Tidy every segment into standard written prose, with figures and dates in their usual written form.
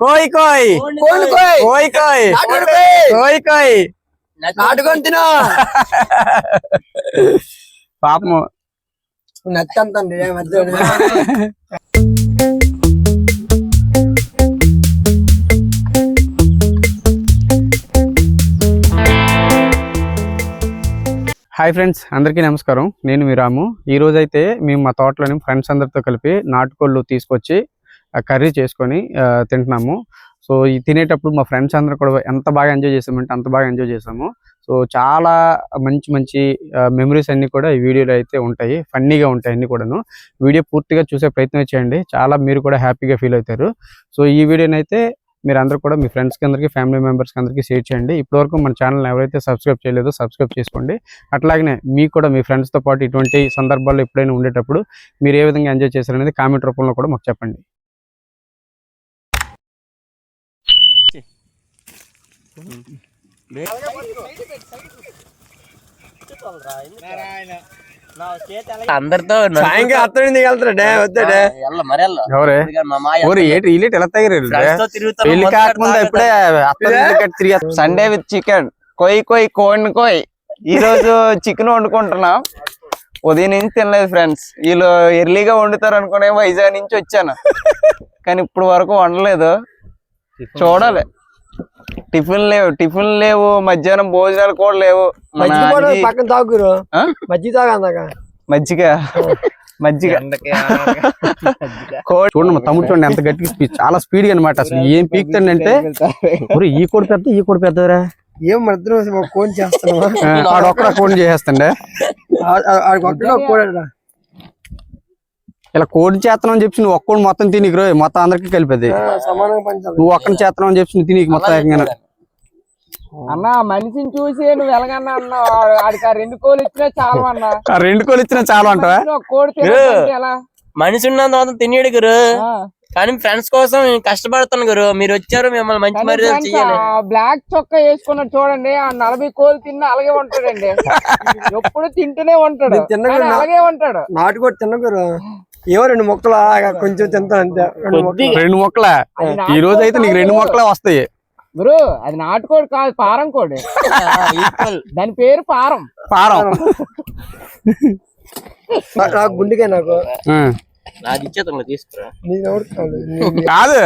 కోయ్ కోయ్ కోయ్ కోయ్ కోయ్ కోయ్ నాటుకొని తిను. పాపము నచ్చంతండి మధ్య. హాయ్ ఫ్రెండ్స్, అందరికీ నమస్కారం. నేను మీ రాము. ఈ రోజు అయితే మేము మా తోటలోని ఫ్రెండ్స్ అందరితో కలిపి నాటుకోళ్ళు తీసుకొచ్చి కర్రీ చేసుకొని తింటున్నాము. సో ఈ తినేటప్పుడు మా ఫ్రెండ్స్ అందరూ కూడా ఎంత బాగా ఎంజాయ్ చేసామంటే అంత బాగా ఎంజాయ్ చేసాము. సో చాలా మంచి మంచి మెమరీస్ అన్నీ కూడా ఈ వీడియోలో అయితే ఉంటాయి, ఫన్నీగా ఉంటాయి అన్నీ కూడాను. వీడియో పూర్తిగా చూసే ప్రయత్నం చేయండి, చాలా మీరు కూడా హ్యాపీగా ఫీల్ అవుతారు. సో ఈ వీడియోని అయితే మీరు అందరూ కూడా మీ ఫ్రెండ్స్కి అందరికీ, ఫ్యామిలీ మెంబర్స్కి అందరికీ షేర్ చేయండి. ఇప్పటివరకు మన ఛానల్ ఎవరైతే సబ్స్క్రైబ్ చేయలేదో సబ్స్క్రైబ్ చేసుకోండి. అట్లాగనే మీకు కూడా మీ ఫ్రెండ్స్తో పాటు ఇటువంటి సందర్భాల్లో ఎప్పుడైనా ఉండేటప్పుడు మీరు ఏ విధంగా ఎంజాయ్ చేశారనేది కామెంట్ రూపంలో కూడా మాకు చెప్పండి. అందరితో సాయంకాలం అత్తడి దిగలుతాడే వద్దాడే ఎవరే ఎలా పెళ్లి కాకముందు ఇప్పుడే తిరిగి సండే విత్ చికెన్ కోయి కోయి. ఈ రోజు చికెన్ వండుకుంటున్నాం. ఉదయం నుంచి తినలేదు ఫ్రెండ్స్. వీళ్ళు ఎర్లీగా వండుతారు అనుకునే వైజాగ్ నుంచి వచ్చాను, కానీ ఇప్పుడు వరకు వండలేదు. చూడాలి. టిఫిన్ లేవు, మధ్యాహ్నం భోజనాలు కూడా లేవు. పక్కన తాగురు మజ్జిగ చూడండి మా తమ్ముడు చూడండి ఎంత గట్టిగా చాలా స్పీడ్ గా అనమాట. అసలు ఏం పీకుతాడంటే ఈ కోడి పెద్దరా ఏం మన కోన్ చేస్తాను ఆడొక్కడ కోడి చేసేస్తాండే. ఇలా కోడి చేతనం అని చెప్పి నువ్వు ఒక్కడు మొత్తం తిని మొత్తం అందరికి కలిపేది. నువ్వు ఒక్కని చేతనం అని చెప్పి తిని మొత్తం అన్న మనిషిని చూసి నువ్వు ఎలాగన్నా అన్నా ఆడికి ఆ 2 కోళ్ళు ఇచ్చినా చాలు అన్న. 2 కోళ్ళు ఇచ్చినా చాలు అంటావా? కోడి మనిషి ఉన్నంత తినేడు గురు, కానీ ఫ్రెండ్స్ కోసం కష్టపడతాను గురు. మీరు వచ్చారు, మిమ్మల్ని మంచి మర్యాద చెయ్యాలి. బ్లాక్ చొక్కా వేసుకున్నాడు చూడండి, ఆ 40 కోళ్ళు తిన్నా అలాగే ఉంటాడండి. ఎప్పుడు తింటూనే ఉంటాడు, అలాగే ఉంటాడు. నాటుకోడి తిన్నగురు ఏవో 2 ముక్కలా కొంచెం తింటాను అంతే. 2 ముక్కలా? ఈ రోజు అయితే నీకు 2 ముక్కలే వస్తాయి బ్రో. అది నాటుకోడి కాదు, పారం కోడి. దాని పేరు పారం. నాకు గుండెకే నాకు కాదు.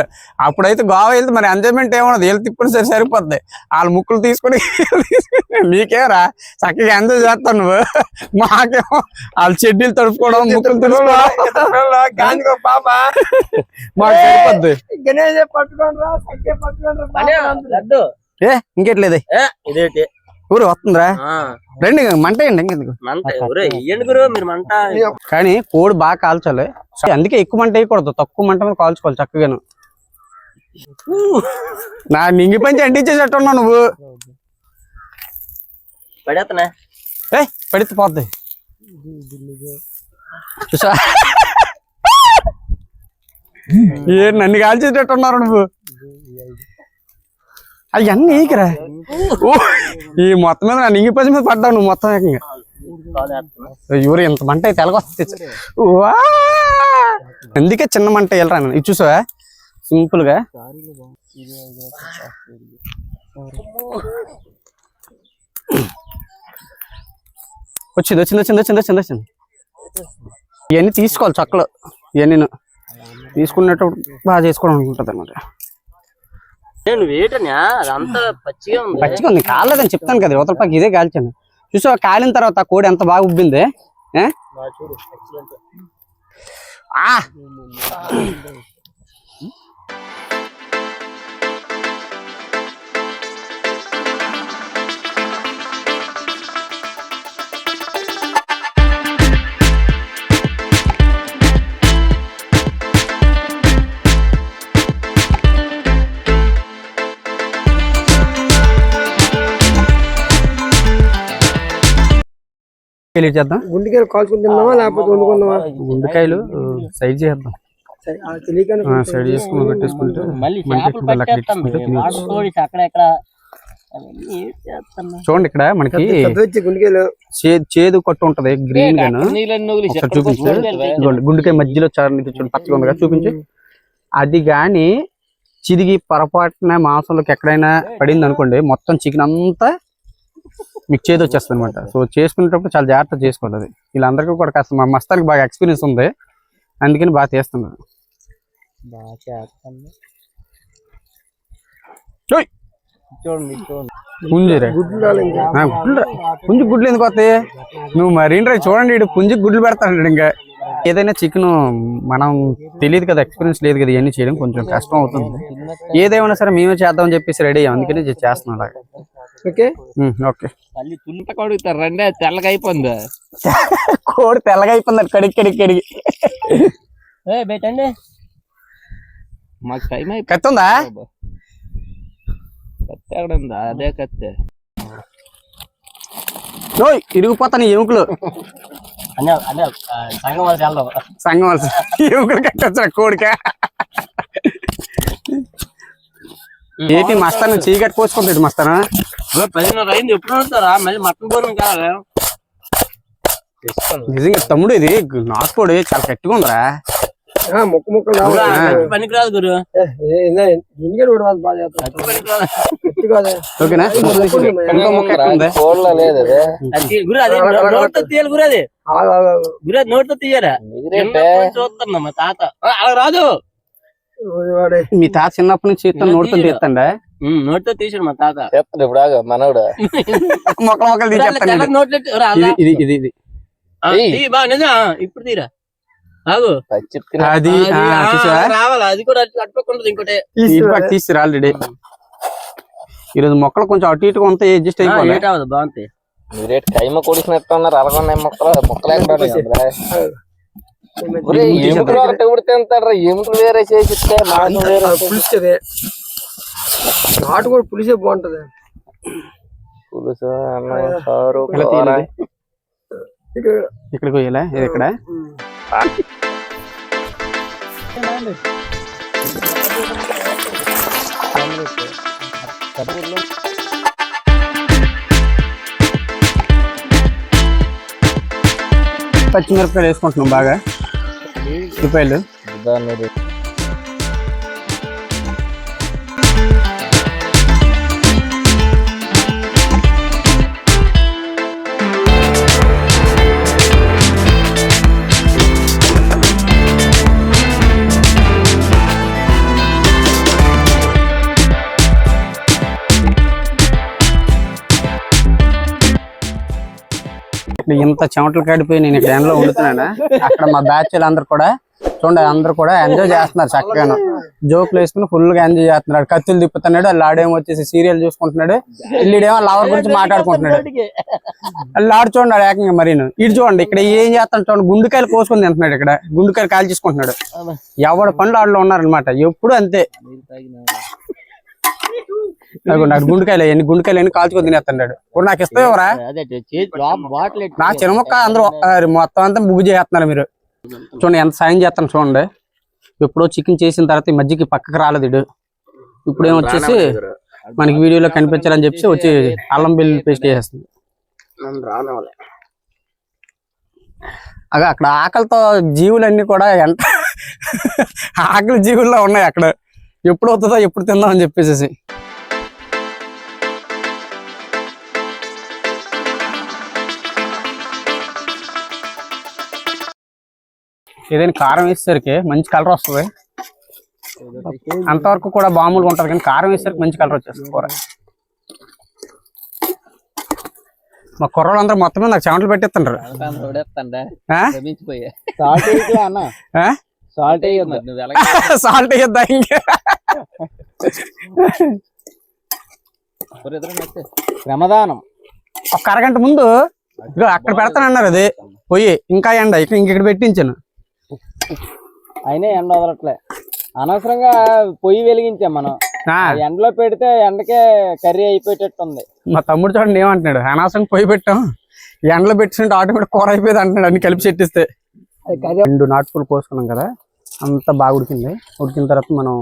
అప్పుడైతే గోవా వెళ్తే మరి ఎంజాయ్మెంట్ ఏమన్నది, వీళ్ళు తిప్పుని సరే సరిపోద్ది. వాళ్ళ ముక్కులు తీసుకుని నీకేరా చక్కగా ఎంజాయ్ చేస్తాను నువ్వు. మాకేమో వాళ్ళ చెడ్డీలు తడుపుకోవడం, ముక్కులు తెలుసుకోవడం పాప మాకు సరిపోద్ది. ఇంకెట్లేదు ఊరు వస్తుందిరా. రండి మంట ఇంకెందుకు. కానీ కోడి బాగా కాల్చాలి, అందుకే ఎక్కువ మంట వేయకూడదు, తక్కువ మంట మీద కాల్చుకోవాలి చక్కగాను. నా నింగి పంచి అంటించేసేట్టున్నావు నువ్వు. పడితే పోద్ది చూసా. నన్ను కాల్చేటట్టున్నారు నువ్వు. అవన్నీ ఏకరా ఈ మొత్తం మీద నా నింగి పసి మీద పడ్డావు నువ్వు మొత్తం ఏకంగా. ఎవరు ఇంత మంట అయితే ఎలాగొస్తుంది. అందుకే చిన్న మంట వెళ్ళరా. ఇది చూసావా సింపుల్ గా. వచ్చింది. ఇవన్నీ తీసుకోవాలి చక్కలు. ఇవన్నీ తీసుకున్నట్టు బాగా చేసుకోవడం ఉంటుంది అన్నమాట. పచ్చిగా ఉంది, కాలేదని చెప్తాను కదా. యువతల పక్క ఇదే కాల్చాను. చూసావా కాలిన తర్వాత కోడి ఎంత బాగా ఉబ్బింది. చేద్దాం. గుండెకాయలు కాల్చుకుని తిన్నావా లేకపోతే వండుకుందామా? గుండెకాయలు సైడ్ చేద్దాం. సైడ్ చేసుకుని పెట్టేసుకుంటే చూడండి. ఇక్కడ మనకి చేదు కొట్టు ఉంటది గ్రీన్ గాను. చూపించు గుండెకాయ మధ్యలో పచ్చగా ఉంది కదా, చూపించు. అది గాని చిరిగి పొరపాటున మాంసంలోకి ఎక్కడైనా పడింది అనుకోండి, మొత్తం చికెన్ అంతా మీకు చేతి వచ్చేస్తుంది అనమాట. సో చేసుకునేటప్పుడు చాలా జాగ్రత్త చేసుకోవాలి. అది వీళ్ళందరికీ కూడా కాస్త మా మస్తానికి బాగా ఎక్స్పీరియన్స్ ఉంది, అందుకని బాగా చేస్తున్నారు. పుంజు గుడ్లు ఎందుకు వస్తాయి? నువ్వు మరీండ్రా చూడండి, ఇడు పుంజుకి గుడ్లు పెడతాడు. ఇంకా ఏదైనా చికెన్ మనం తెలియదు కదా, ఎక్స్పీరియన్స్ లేదు కదా, ఇవన్నీ చేయడం కొంచెం కష్టం అవుతుంది. ఏదేమైనా సరే మేమే చేద్దామని చెప్పేసి రెడీ అయ్యాం, అందుకని చేస్తున్నాం అలాగే. Okay okay. మళ్ళీ తుల్లిట కడుగుతారు రండి, తెల్లగా అయిపోయింది కోడి, తెల్లగా అయిపోయింది కడిగి కడిగి కడిగి. బయటండి మాకు టైం అయిపోయింది. కత్తి ఉందా? కత్తి ఎక్కడుందా? అదే కత్తి. ఇరిగిపోతాను ఎముకలు. సంఘం వాళ్ళు వెళ్దాం, సంఘం వాళ్ళు ఎముకలు కట్టొచ్చా కోడిక? ఏంటి మస్తాను చీకటి కోసుకుంటాడు మస్తానా? 10:30 అయింది, ఎప్పుడు వస్తారా? మళ్ళీ మటన్ బోరం కాదా? నిజంగా తమ్ముడు ఇది నాటుకోడి చాలా గట్టిగా ఉందిరా. ముక్క ముక్కలు పనికి రాదు గురు. ఓకేనా? ఇంకో ముక్క ఎక్కడ ఉంది? గురు అది నోటితో తీయాలి గురు, అది గురు అది నోటితో తీయారా? చూస్తున్నా మా తాత అలా రాదు. మీ తాత చిన్నప్పటి నుంచి నోటితో తీస్తండా? నోటితో తీసాడు మా తాత. ఇప్పుడు మనోడు మొక్కలు మొక్కలు తీసేస్తాను. ఇది ఇది ఇది ఇప్పుడు తీరా ఆగు. అది రావాలా? అది కూడా అట్టుకోకుండా ఇంకోటి తీసిరా ఆల్రెడీ. ఈరోజు మొక్కలు కొంచెం అటు ఇటుగా ఉంటాయి, అడ్జస్ట్ అయిపోయి బాగుంటాయి. మీరేట్ కైమ కొడుకున్నట్టు ఉన్నారు. అలాగొన్నాయి మొక్కలు మొక్కలు ఎముకలు ఒకటి ఉడితే తింటాడు. ఎముకలు వేరే చేసి పులిసేదే, నాటు కూడా పులిసే బాగుంటది. పులుసు అన్నం చారు ఇక్కడికి పోయేలా ఇది ఇక్కడ పచ్చిమిరపకాయలు వేసుకుంటున్నాం బాగా, ఉల్లిపాయలు. ఇంత చెమటలు కాడిపోయి నేను ఇక్కడ ఎండలో వండుతున్నాను. అక్కడ మా బ్యాచ్ అందరు కూడా చూడండి, అందరు కూడా ఎంజాయ్ చేస్తున్నారు చక్కగా. జోకులు వేసుకుని ఫుల్ గా ఎంజాయ్ చేస్తున్నాడు. కత్తులు తిప్పుతున్నాడు, వాళ్ళు ఆడేమో వచ్చేసి సీరియల్ చూసుకుంటున్నాడు, ఇల్లుడేమో లవర్ గురించి మాట్లాడుకుంటున్నాడు. వాళ్ళు ఆడు చూడండి ఏకంగా మరి. ఇటు చూడండి ఇక్కడ ఏం చేస్తాడు చూడండి, గుండెకాయలు కోసుకొని తింటున్నాడు. ఇక్కడ గుండెకాయలు కాల్ చేసుకుంటున్నాడు. ఎవరి పనులు ఆడలో ఉన్నారనమాట, ఎప్పుడు అంతే. నాకు గుండెకాయలు ఎన్ని గుండెకాయలు ఎన్ని కాల్చుకొని తినేస్తున్నాడు. ఇప్పుడు నాకు ఇస్తావరా? నా చిన్నమొక్క అందరూ మొత్తం అంతా ముగ్గు చేస్తున్నారు. మీరు చూడండి ఎంత సాయం చేస్తాను చూడండి. ఎప్పుడో చికెన్ చేసిన తర్వాత ఈ మధ్యకి పక్కకు రాలేదు ఇడు. ఇప్పుడు ఏమొచ్చేసి మనకి వీడియోలో కనిపించాలని చెప్పి వచ్చి అల్లం వెల్లుల్లి పేస్ట్ చేసేస్తుంది. అక్కడ ఆకలితో జీవులన్నీ కూడా ఎంత ఆకలి జీవుల్లో ఉన్నాయి. అక్కడ ఎప్పుడు అవుతుందో ఎప్పుడు తిందామని చెప్పేసి. ఏదైనా కారం వేసేసరికి మంచి కలర్ వస్తుంది. అంతవరకు కూడా బాములుగా ఉంటది, కానీ కారం వేసేసరికి మంచి కలర్ వచ్చేస్తుంది కూర. మా కుర్రోళ్ళు అందరూ మొత్తం మీద నాకు చెమటలు పెట్టేస్తుంటారు. సాల్ట్ వేయద్దా ఇంకా? ప్రమాదానం. ఒక అరగంట ముందు అక్కడ పెడతానన్నారు, అది పోయి ఇంకా ఎండ ఇక్కడ పెట్టించాను. అయినా ఎండ వదలట్లే, అనవసరంగా పొయ్యి వెలిగించాం మనం. ఎండలో పెడితే ఎండకే కర్రీ అయిపోయేటట్టుంది. మా తమ్ముడు చూడండి ఏమంటున్నాడు, అనవసరంగా పొయ్యి పెట్టాం, ఎండలో పెట్టినట్టు ఆటోమేటిక్ కూర అయిపోయింది అంటున్నాడు. అన్ని కలిపి చెట్టిస్తే 2 నాటుకోలు కోసుకున్నాం కదా, అంతా బాగా ఉడికింది. ఉడికిన తర్వాత మనం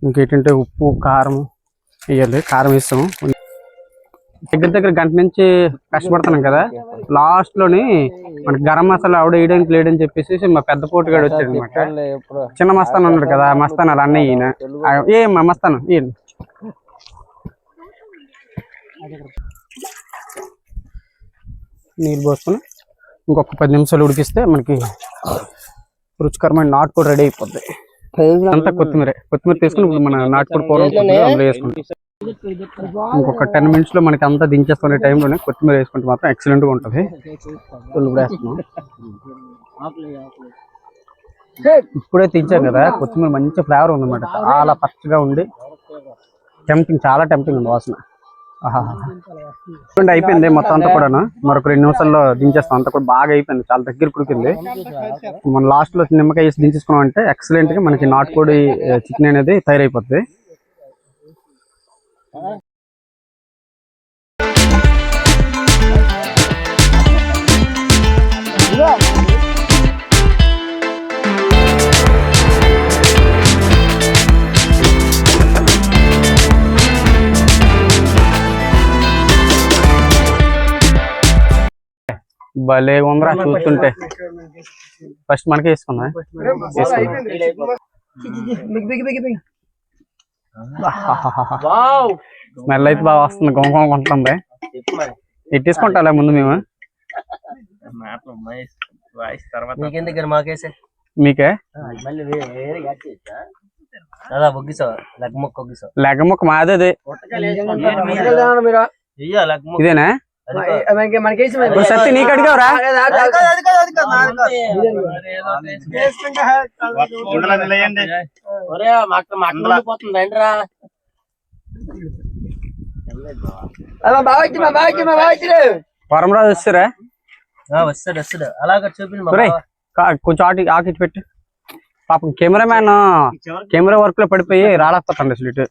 ఇంకేంటంటే ఉప్పు కారం వేయాలి. కారం వేస్తాము. దగ్గర గంట నుంచి కష్టపడుతున్నాం కదా, లాస్ట్ లోని మనకి గరం మసాలా ఆవిడ వేయడానికి లేడని చెప్పేసి మా పెద్ద పోటుగాడు వచ్చాడు అనమాట. చిన్న మస్తాన్ ఉన్నాడు కదా, మస్తాన్ అలా అన్నయ్య ఈయన ఏ మస్తాను ఈయన. నీళ్ళు పోసుకుని ఇంకొక 10 నిమిషాలు ఉడికిస్తే మనకి రుచికరమైన నాటుకోడి రెడీ అయిపోద్ది. అంతా కొత్తిమీర తీసుకుని ఇప్పుడు మన నాటుకోడి కూర అందులో వేసుకుంటాం. ఇంకొక 10 minutes లో మనకి అంతా దించేసుకునే టైంలోనే కొత్తిమీర వేసుకుంటే మాత్రం ఎక్సలెంట్ గా ఉంటుంది. ఇప్పుడు వేస్తున్నాం. ఇప్పుడే తెచ్చాం కదా, కొత్తిమీర మంచి ఫ్లేవర్ ఉందన్నమాట. చాలా పచ్చగా ఉండి చాలా టెంప్టింగ్ ఉంది వాసన. అయిపోయింది మొత్తం అంతా కూడా. మరొక 2 నిమిషాల్లో దించేస్తాం. అంతా కూడా బాగా అయిపోయింది, చాలా దగ్గర కుడికింది. మనం లాస్ట్ లో నిమ్మకాయ వేసి దించేసుకున్నాం అంటే ఎక్సలెంట్ గా మనకి నాటుకోడి చికెన్ అనేది తయారైపోతుంది. భలే ఉందిరా చూస్తుంటే. ఫస్ట్ మనకే వేసుకుందా, స్మెల్ అయితే బాగా వస్తుంది, కొంటుంది. ఎట్టేసుకుంటా ముందు మేము మీకే లెగ్గ ముక్క మాదే. ఇదేనా సత్తి నీకు అడిగావురా? వరంరాజు వస్తారా? కొంచెం ఆకిచ్చి పెట్టి పాపం కెమెరామ్యాన్ కెమెరా వర్క్ లో పడిపోయి రాలేకపోతాండి అసలు ఇటు.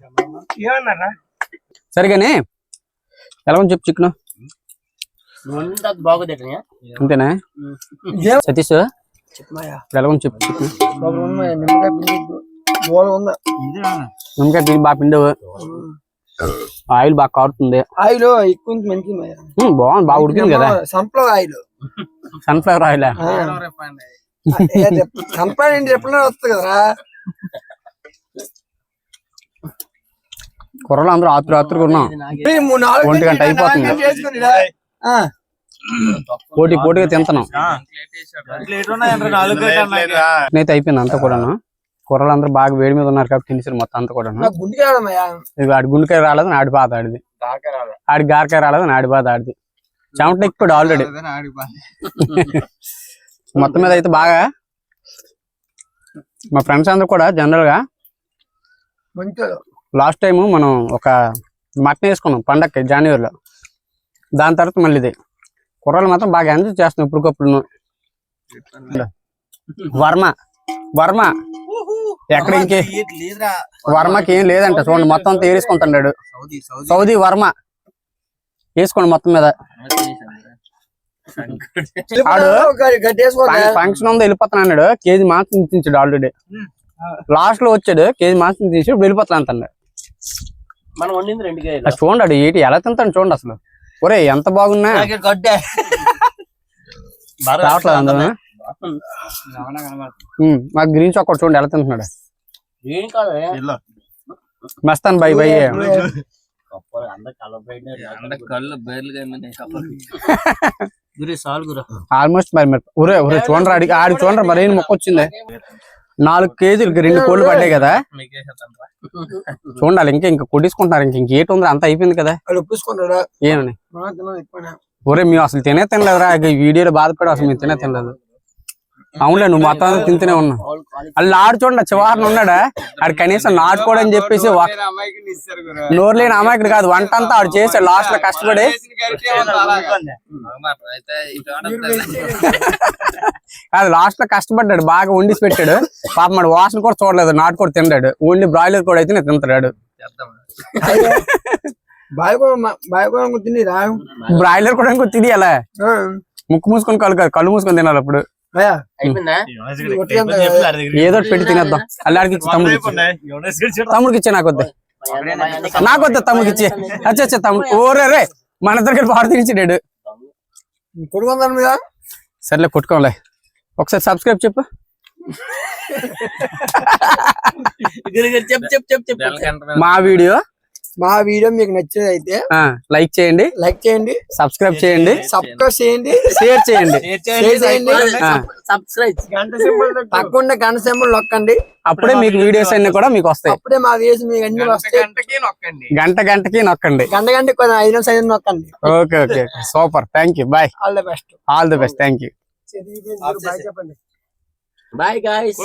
సరిగానే ఎలా ఉంది చెప్పు చికెన్? అంతేనా సతీష్? ఎలా ఉంది చెప్పు చికెన్? నిమ్మకాయ పిండి బాగా పిండవు, ఆయిల్ బాగా కారుతుంది. ఆయిల్ ఎక్కువ బాగుంది, బాగా ఉడికింది కదా. సన్ఫ్లవర్ ఆయిల్ సన్ఫ్లవర్ ఎప్పుడైనా వస్తుంది కదరా. కూరలు అందరూ ఆతురు ఉన్నాం. 1 గంట అయిపోతుంది, పోటీగా తింటున్నాం. నేత అయిపోయింది అంతా కూడా. కూరలు అందరూ బాగా వేడి మీద ఉన్నారు కాబట్టి తినేసారు మొత్తం అంతా కూడా. ఆడి గుండెకాయ రాలేదని ఆడి బాధ ఆడిది, ఆడి గారకాయ రాలేదని ఆడి బాధ ఆడిది. చెమట ఎక్కువ ఆల్రెడీ. మొత్తం మీద అయితే బాగా మా ఫ్రెండ్స్ అందరూ కూడా జనరల్ గా లాస్ట్ టైం మనం ఒక మటన్ వేసుకున్నాం పండగకి జనవరిలో. దాని తర్వాత మళ్ళీ ఇది కూరలు మాత్రం బాగా ఎంజాయ్ చేస్తున్నాం ఇప్పటికప్పుడు. వర్మ ఎక్కడ ఇంకే వర్మకి ఏం లేదంట చూడండి, మొత్తం అంతా ఏరేసుకుంటున్నాడు. సౌదీ వర్మ వేసుకోండి మొత్తం మీద. ఆడు ఫంక్షన్ ఉందో వెళ్ళిపోతాను అన్నాడు, కేజీ మాంసం తించాడు ఆల్రెడీ. లాస్ట్ లో వచ్చాడు, కేజీ మాంసం తీసి ఇప్పుడు వెళ్ళిపోతాను అంటున్నాడు. చూడండి ఏంటి ఎలా తింటాను చూడండి అసలు. ఒరే ఎంత బాగున్నా రావట్లేదు అందరూ. మాకు గ్రీన్ చాక్ చూడండి ఎలా తింటున్నాడు. Mastan by by. ఆల్మోస్ట్ మరి ఒరే చూడండి ఆడికి చూడండి మరి మొక్క వచ్చింది. 4 కేజీలకి 2 కోళ్ళు పడ్డాయి కదా. చూడాలి ఇంకా కొట్టించుకుంటున్నారు. ఇంకేటి ఉంది, అంత అయిపోయింది కదా. ఏమని ఒరే మేము అసలు తినలేదురా, ఈ వీడియోలో బాధపడి అసలు మేము తినలేదు. అవునులే నువ్వు మొత్తం తింటూనే ఉన్నావు. అలా ఆడు చూడండి చివారన ఉన్నాడా, ఆడు కనీసం నాటుకోడని చెప్పేసి నోరు లేని అమాయకుడు కాదు, వంట అంతా ఆడు చేశాడు లాస్ట్ లో కష్టపడి. అది లాస్ట్ లో కష్టపడ్డాడు, బాగా వండిసి పెట్టాడు. పాపం వాడు వాసన కూడా చూడలేదు, నాటుకోడి తిన్నాడు. ఓన్లీ బ్రాయిలర్ కూడా అయితే నేను తింటాడు. బ్రాయిలర్ కూడా ఇంకో తినేయాలా, ముక్కు మూసుకొని కళ్ళు మూసుకొని తినాలి. అప్పుడు ఏదో పెట్టి తినేద్దాం. అల్లాడికి తమ్ముడికి ఇచ్చే నాకొద్దే తమ్ముడికి ఇచ్చే. అచ్చా తమ్ముడు ఓరే రే మన దగ్గర పాడు తినిచ్చాడు. కొడుకుందాను మీద సర్లే కొట్టుకోలే. ఒకసారి సబ్స్క్రైబ్ చెప్పు. చెప్పు. మా వీడియో మీకు నచ్చేది అయితే లైక్ చేయండి, సబ్స్క్రైబ్ చేయండి, షేర్ చేయండి. సబ్స్క్రైబ్. పక్కన గంట సింబల్ నొక్కండి. అప్పుడే మీకు వీడియోస్ అన్ని కూడా మీకు వస్తాయి. అప్పుడే మా వీడియోస్ మీకు అన్ని వస్తాయి. గంటకి నొక్కండి. గంట 5 నిమిషాలు నొక్కండి. Okay super. Thank you. Bye. All the best. Thank you. చెప్పండి. Bye guys.